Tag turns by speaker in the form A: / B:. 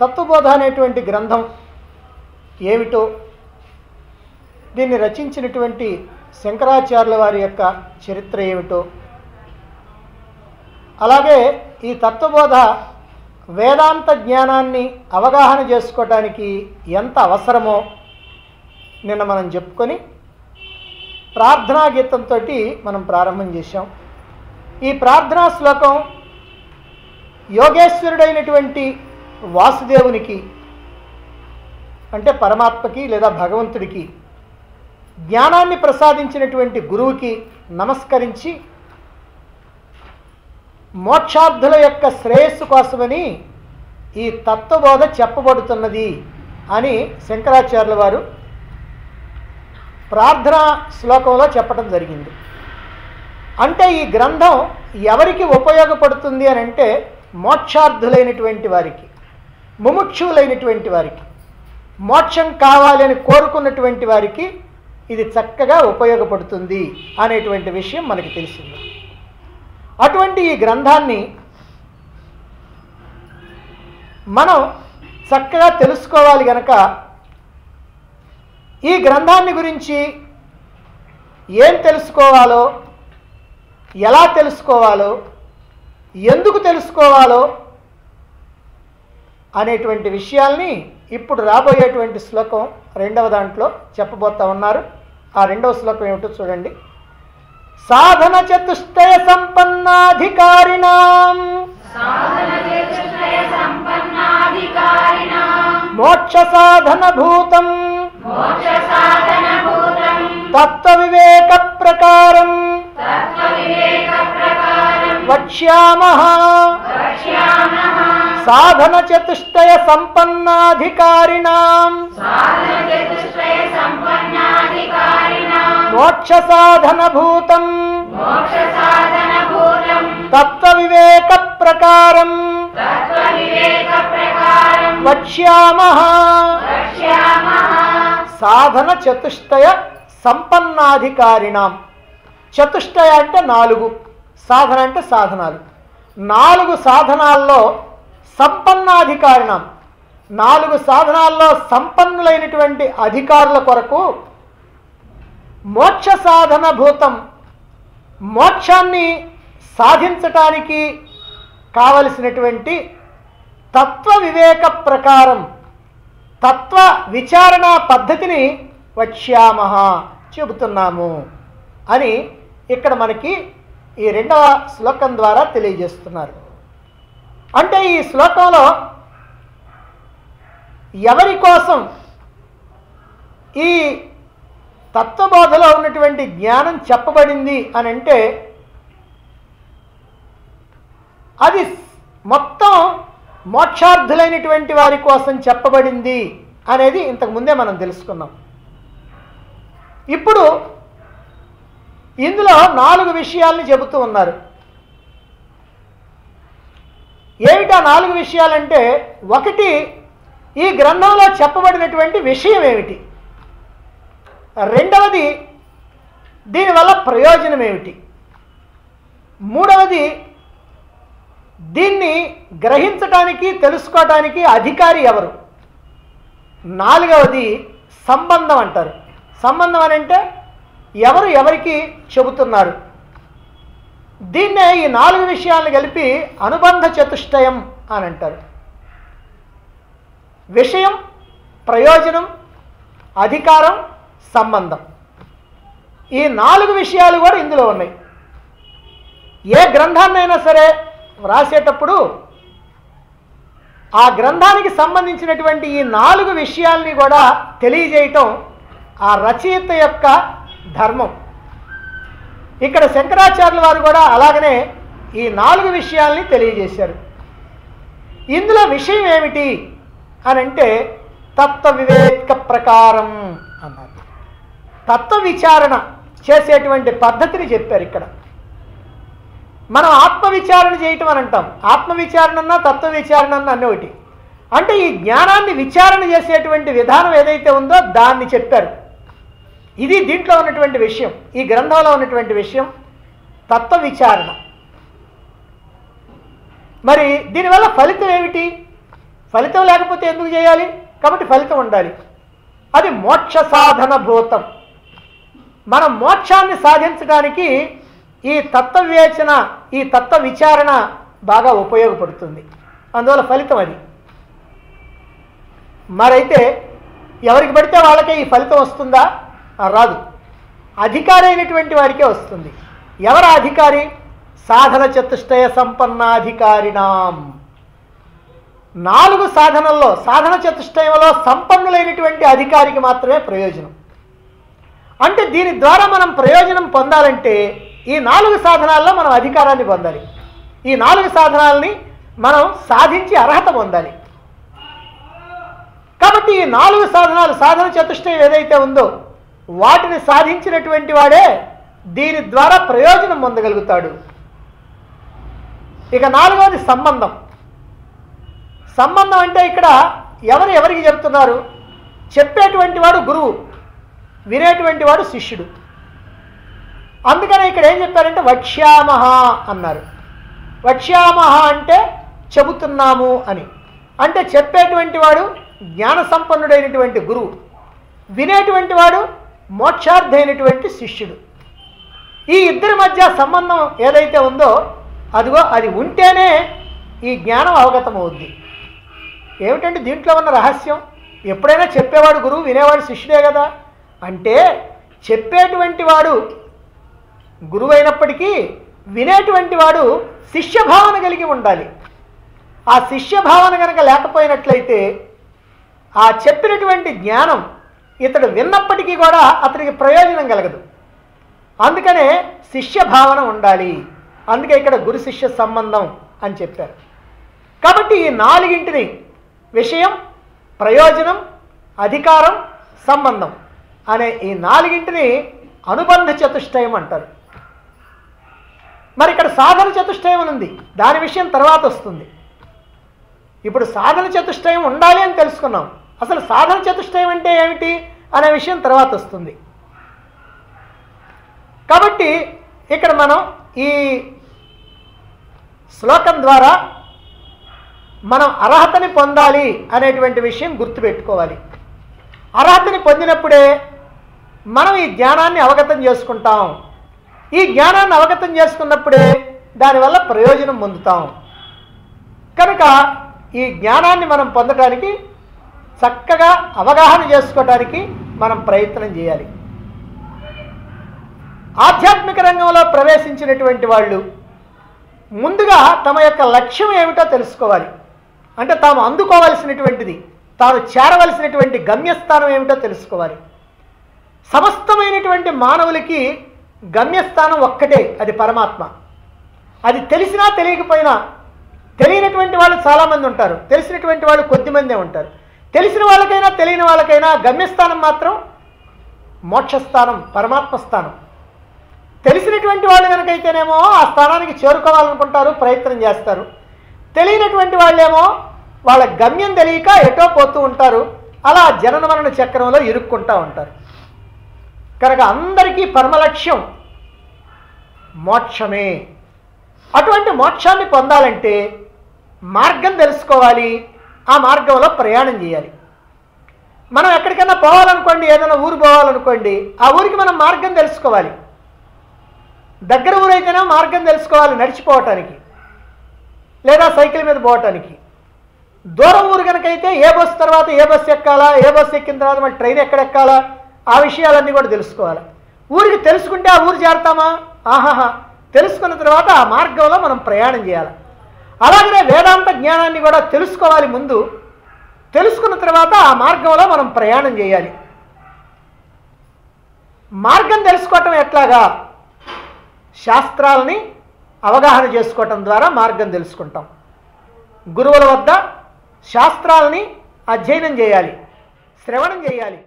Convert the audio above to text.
A: తత్వబోధ అనేటువంటి గ్రంథం ఏమిటో, దీన్ని రచించినటువంటి శంకరాచార్యుల వారి యొక్క చరిత్ర ఏమిటో, అలాగే ఈ తత్వబోధ వేదాంత జ్ఞానాన్ని అవగాహన చేసుకోవటానికి ఎంత అవసరమో నిన్న మనం చెప్పుకొని ప్రార్థనా గీతంతో మనం ప్రారంభం చేశాం. ఈ ప్రార్థనా శ్లోకం యోగేశ్వరుడైనటువంటి వాసుదేవునికి, అంటే పరమాత్మకి లేదా భగవంతుడికి జ్ఞానాన్ని ప్రసాదించినటువంటి గురువుకి నమస్కరించి మోక్షార్థుల యొక్క శ్రేయస్సు కోసమని ఈ తత్వబోధ చెప్పబడుతున్నది అని శంకరాచార్యుల వారు ప్రార్థనా శ్లోకంలో చెప్పడం జరిగింది. అంటే ఈ గ్రంథం ఎవరికి ఉపయోగపడుతుంది అని అంటే మోక్షార్థులైనటువంటి వారికి, ముముక్షువులైనటువంటి వారికి, మోక్షం కావాలి అని కోరుకున్నటువంటి వారికి ఇది చక్కగా ఉపయోగపడుతుంది అనేటువంటి విషయం మనకి తెలిసింది. అటువంటి ఈ గ్రంథాన్ని మనం చక్కగా తెలుసుకోవాలి గనక ఈ గ్రంథాన్ని గురించి ఏం తెలుసుకోవాలో, ఎలా తెలుసుకోవాలో, ఎందుకు తెలుసుకోవాలో అనేటువంటి విషయాల్ని ఇప్పుడు రాబోయేటువంటి శ్లోకం రెండవ దాంట్లో చెప్పబోతా ఉన్నారు. ఆ రెండవ శ్లోకం ఏమిటో చూడండి. సాధన చతుష్టయ సంపన్నాధికారిణాం మోక్ష సాధన భూతం తత్వ వివేక ప్రకారం వక్ష్యామః. సాధన చతుష్టయ సంపన్నాధికారిణాం మోక్ష సాధన భూతం తత్వ వివేక ప్రకారం వక్ష్యామః. సాధన చతుష్టయ సంపన్నాధికారిణాం. చతుష్టయ అంటే 4, సాధన అంటే సాధనాలు. 4 సాధనాల్లో సంపన్నాధికారిణం, 4 సాధనాల్లో సంపన్నులైనటువంటి అధికారుల కొరకు మోక్ష సాధన భూతం, మోక్షాన్ని సాధించటానికి కావలసినటువంటి తత్వ వివేక ప్రకారం, తత్వ విచారణ పద్ధతిని వక్ష్యామః చెబుతున్నాము అని ఇక్కడ మనకి ఈ రెండవ శ్లోకం ద్వారా తెలియజేస్తున్నారు. అంటే ఈ శ్లోకంలో ఎవరి కోసం ఈ తత్వబోధలో ఉన్నటువంటి జ్ఞానం చెప్పబడింది అని అంటే అది మొత్తం మోక్షార్థులైనటువంటి వారి కోసం చెప్పబడింది అనేది ఇంతకుముందే మనం తెలుసుకున్నాం. ఇప్పుడు ఇందులో 4 విషయాలను చెబుతూ ఉన్నారు. ఏమిటా 4 విషయాలంటే, ఒకటి ఈ గ్రంథంలో చెప్పబడినటువంటి విషయం ఏమిటి, రెండవది దీనివల్ల ప్రయోజనం ఏమిటి, మూడవది దీన్ని గ్రహించటానికి తెలుసుకోవటానికి అధికారి ఎవరు, నాలుగవది సంబంధం అంటారు. సంబంధం అని అంటే ఎవరు ఎవరికి చెబుతున్నారు. దీన్నే ఈ 4 విషయాలను కలిపి అనుబంధ చతుష్టయం అని అంటారు. విషయం, ప్రయోజనం, అధికారం, సంబంధం, ఈ 4 విషయాలు కూడా ఇందులో ఉన్నాయి. ఏ గ్రంథాన్నైనా సరే వ్రాసేటప్పుడు ఆ గ్రంథానికి సంబంధించినటువంటి ఈ 4 విషయాల్ని కూడా తెలియజేయటం ఆ రచయిత యొక్క ధర్మం. ఇక్కడ శంకరాచార్యుల వారు కూడా అలాగనే ఈ 4 విషయాల్ని తెలియజేశారు. ఇందులో విషయం ఏమిటి అని అంటే తత్వ వివేక ప్రకారం అన్నారు. తత్వ విచారణ చేసేటువంటి పద్ధతిని చెప్పారు. ఇక్కడ మనం ఆత్మవిచారణ చేయటం అని అంటాం. ఆత్మవిచారణ అన్నా తత్వ విచారణ అన్నా అన్నీ ఒకటి. అంటే ఈ జ్ఞానాన్ని విచారణ చేసేటువంటి విధానం ఏదైతే ఉందో దాన్ని చెప్పారు. ఇది దీంట్లో ఉన్నటువంటి విషయం, ఈ గ్రంథంలో ఉన్నటువంటి విషయం తత్వ విచారణ. మరి దీనివల్ల ఫలితం ఏమిటి? ఫలితం లేకపోతే ఎందుకు చేయాలి? కాబట్టి ఫలితం ఉండాలి. అది మోక్ష సాధన భూతం. మనం మోక్షాన్ని సాధించడానికి ఈ తత్వవివేచన, ఈ తత్వ విచారణ బాగా ఉపయోగపడుతుంది. అందువల్ల ఫలితం అది. మరైతే ఎవరికి పడితే వాళ్ళకే ఈ ఫలితం వస్తుందా? రాదు. అధికారి అయినటువంటి వారికే వస్తుంది. ఎవరు అధికారి? సాధన చతుష్టయ సంపన్నాధికారిణాం. 4 సాధనల్లో, సాధన చతుష్టయంలో సంపన్నులైనటువంటి అధికారికి మాత్రమే ప్రయోజనం. అంటే దీని ద్వారా మనం ప్రయోజనం పొందాలంటే ఈ 4 సాధనాల్లో మనం అధికారాన్ని పొందాలి. ఈ 4 సాధనాలని మనం సాధించి అర్హత పొందాలి. కాబట్టి ఈ 4 సాధనాలు, సాధన చతుష్టయం ఏదైతే ఉందో వాటిని సాధించినటువంటి వాడే దీని ద్వారా ప్రయోజనం పొందగలుగుతాడు. ఇక 4వది సంబంధం. సంబంధం అంటే ఇక్కడ ఎవరికి చెప్తున్నారు? చెప్పేటువంటి వాడు గురువు, వినేటువంటి వాడు శిష్యుడు. అందుకనే ఇక్కడ ఏం చెప్పారంటే వక్ష్యామహ అన్నారు. వక్ష్యామహ అంటే చెబుతున్నాము అని. అంటే చెప్పేటువంటి వాడు జ్ఞాన సంపన్నుడైనటువంటి గురువు, వినేటువంటి వాడు మోక్షార్థైనటువంటి శిష్యుడు. ఈ ఇద్దరి మధ్య సంబంధం ఏదైతే ఉందో అదిగో అది ఉంటేనే ఈ జ్ఞానం అవగతమవుద్ది. ఏమిటంటే దీంట్లో ఉన్న రహస్యం, ఎప్పుడైనా చెప్పేవాడు గురువు, వినేవాడు శిష్యుడే కదా. అంటే చెప్పేటువంటి వాడు గురువు అయినప్పటికీ వినేటువంటి వాడు శిష్యభావన కలిగి ఉండాలి. ఆ శిష్యభావన కనుక లేకపోయినట్లయితే ఆ చెప్పినటువంటి జ్ఞానం ఇతడు విన్నప్పటికీ కూడా అతనికి ప్రయోజనం కలగదు. అందుకనే శిష్యభావన ఉండాలి. అందుకే ఇక్కడ గురు శిష్య సంబంధం అని చెప్పారు. కాబట్టి ఈ 4ంటిని, విషయం, ప్రయోజనం, అధికారం, సంబంధం అనే ఈ 4ంటిని అనుబంధ చతుష్టయం అంటారు. మరి ఇక్కడ సాధన చతుష్టయం ఉంది, దాని విషయం తర్వాత వస్తుంది. ఇప్పుడు సాధన చతుష్టయం ఉండాలి అని తెలుసుకున్నాం. అసలు సాధన చతుష్టయం అంటే ఏమిటి అనే విషయం తర్వాత వస్తుంది. కాబట్టి ఇక్కడ మనం ఈ శ్లోకం ద్వారా మనం అర్హతని పొందాలి అనేటువంటి విషయం గుర్తుపెట్టుకోవాలి. అర్హతని పొందినప్పుడే మనం ఈ జ్ఞానాన్ని అవగతం చేసుకుంటాం. ఈ జ్ఞానాన్ని అవగతం చేసుకున్నప్పుడే దానివల్ల ప్రయోజనం పొందుతాం. కనుక ఈ జ్ఞానాన్ని మనం పొందడానికి, చక్కగా అవగాహన చేసుకోవడానికి మనం ప్రయత్నం చేయాలి. ఆధ్యాత్మిక రంగంలో ప్రవేశించినటువంటి వాళ్ళు ముందుగా తమ యొక్క లక్ష్యం ఏమిటో తెలుసుకోవాలి. అంటే తాము అందుకోవలసినటువంటిది, తాను చేరవలసినటువంటి గమ్యస్థానం ఏమిటో తెలుసుకోవాలి. సమస్తమైనటువంటి మానవులకి గమ్యస్థానం ఒక్కటే, అది పరమాత్మ. అది తెలిసినా తెలియకపోయినా, తెలియనటువంటి వాళ్ళు చాలామంది ఉంటారు, తెలిసినటువంటి వాళ్ళు కొద్దిమందే ఉంటారు. తెలిసిన వాళ్ళకైనా తెలియని వాళ్ళకైనా గమ్యస్థానం మాత్రం మోక్షస్థానం, పరమాత్మ స్థానం. తెలిసినటువంటి వాళ్ళు కనుకైతేనేమో ఆ స్థానానికి చేరుకోవాలనుకుంటారు, ప్రయత్నం చేస్తారు. తెలియనటువంటి వాళ్ళేమో వాళ్ళ గమ్యం తెలియక ఎటో పోతూ ఉంటారు. అలా జనన మరణ చక్రంలో ఇరుక్కుంటూ ఉంటారు. కనుక అందరికీ పరమలక్ష్యం మోక్షమే. అటువంటి మోక్షాన్ని పొందాలంటే మార్గం తెలుసుకోవాలి, ఆ మార్గంలో ప్రయాణం చేయాలి. మనం ఎక్కడికైనా పోవాలనుకోండి, ఏదైనా ఊరు పోవాలనుకోండి, ఆ ఊరికి మనం మార్గం తెలుసుకోవాలి. దగ్గర ఊరైతేనే మార్గం తెలుసుకోవాలి నడిచిపోవటానికి, లేదా సైకిల్ మీద పోవటానికి. దూరం ఊరు కనుకైతే ఏ బస్సు తర్వాత ఏ బస్సు ఎక్కాలా, ఏ బస్సు ఎక్కిన తర్వాత మళ్ళీ ట్రైన్ ఎక్కడ ఎక్కాలా, ఆ విషయాలన్నీ కూడా తెలుసుకోవాలి. ఊరికి తెలుసుకుంటే ఆ ఊరు చేరతామా? ఆహాహా. తెలుసుకున్న తర్వాత ఆ మార్గంలో మనం ప్రయాణం చేయాలి. అలాగనే వేదాంత జ్ఞానాన్ని కూడా తెలుసుకోవాలి ముందు. తెలుసుకున్న తర్వాత ఆ మార్గంలో మనం ప్రయాణం చేయాలి. మార్గం తెలుసుకోవటం ఎట్లాగా? శాస్త్రాలని అవగాహన చేసుకోవటం ద్వారా మార్గం తెలుసుకుంటాం. గురువుల వద్ద శాస్త్రాలని అధ్యయనం చేయాలి, శ్రవణం చేయాలి.